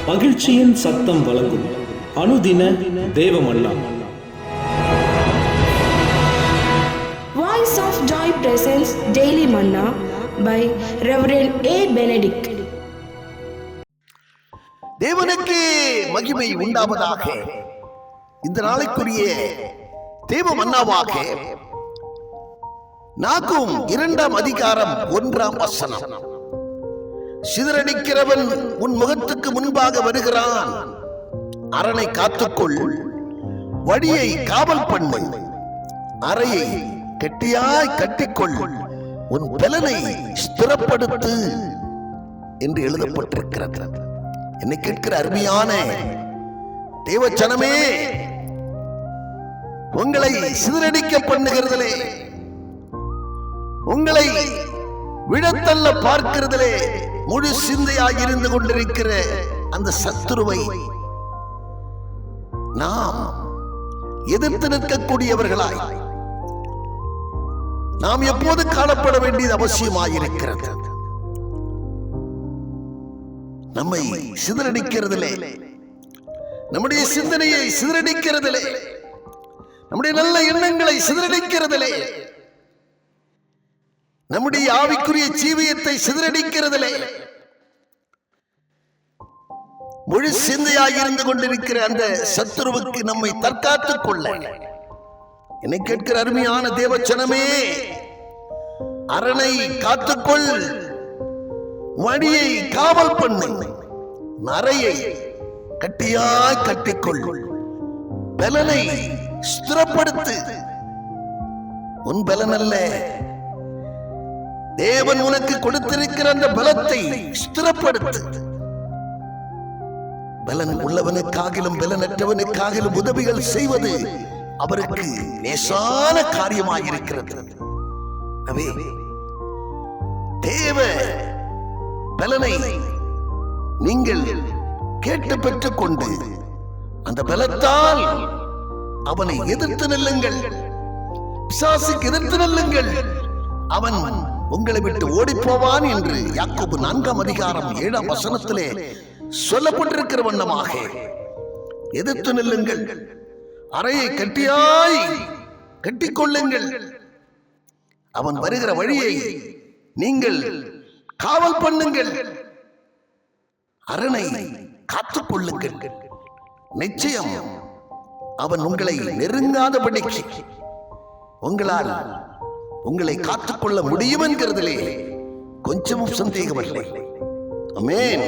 மகிழ்ச்சியின் சத்தம் வழங்கும் அனுதின தேவமன்னா. Voice of Joy presents Daily Manna by Reverend A. Benedict. தேவனுக்கு மகிமை உண்டாவதாக. இந்த நாளைக்குரிய தேவ மன்னாவாக நாகும் 2ஆம் அதிகாரம் 1ஆம் வசனம். சிதறடிக்கிறவன் உன் முகத்துக்கு முன்பாக வருகிறான், அரணை காத்துக்கொள், வழியை காவல் பண்ணு, அறையை கெட்டியாய் கட்டிக்கொள், உன் பலனை ஸ்திரப்படுத்து என்று எழுதப்பட்டிருக்கிறது. என்னை கேட்கிற அருமையான தேவச்சனமே, உங்களை சிதறடிக்க பண்ணுகிறதிலே, உங்களை விழத்தள்ள பார்க்கிறதிலே முழு சிந்தையாக இருந்து கொண்டிருக்கிற அந்த சத்துருவை நாம் எதிர்த்து நிற்கக்கூடியவர்களாய் நாம் எப்போது காணப்பட வேண்டியது அவசியமாயிருக்கிறது. நம்மை சிதறடிக்கிறதிலே, நம்முடைய சிந்தனையை சிதறடிக்கிறதிலே, நம்முடைய நல்ல எண்ணங்களை சிதறடிக்கிறதிலே, நம்முடைய ஆவிக்குரிய ஜீவியத்தை சிதறடிக்கிறதிலே முழு சிந்தையாக இருந்து கொண்டிருக்கிற அந்த சத்துருவுக்கு நம்மை தற்காத்துக் கொள்ள என்னை கேட்கிற அருமையான தேவச்சனமே, அரணை காத்துக்கொள், வழியை காவல் பண்ணு, அறையை கட்டியாய் கட்டிக்கொள், பலனை ஸ்திரப்படுத்து. உன் பலன் அல்ல, தேவன் உனக்கு கொடுத்திருக்கிற அந்த பலத்தை ஸ்திரப்படுத்து. பலன் உள்ளவனுக்காகிலும் பலனற்றவனுக்காகிலும் உதவிகள் செய்வது அவருக்கு லேசான காரியமாயிருக்கிறது. தேவ பலனை நீங்கள் கேட்டு பெற்றுக் கொண்டு அந்த பலத்தால் அவனை எதிர்த்து நில்லுங்கள், பிசாசுக்கு எதிர்த்து நில்லுங்கள், அவன் உங்களை விட்டு ஓடி போவான் என்று யாக்கோபு 4ஆம் அதிகாரம் 7ஆம் வசனத்திலே சொல்லப்பட்டிருக்கிற வண்ணமாக எதிர்த்து நில்லுங்கள், அறையை கட்டியாய் கட்டிக்கொள்ளுங்கள், அவன் வருகிற வழியை நீங்கள் காவல் பண்ணுங்கள், அரணை காத்துக் கொள்ளுங்கள். நிச்சயம் அவன் உங்களை நெருங்காதபடிக்கு உங்களால் உங்களை காத்துக்கொள்ள முடியும் என்கிறதிலே கொஞ்சமும் சந்தேகமில்லை. ஆமென்.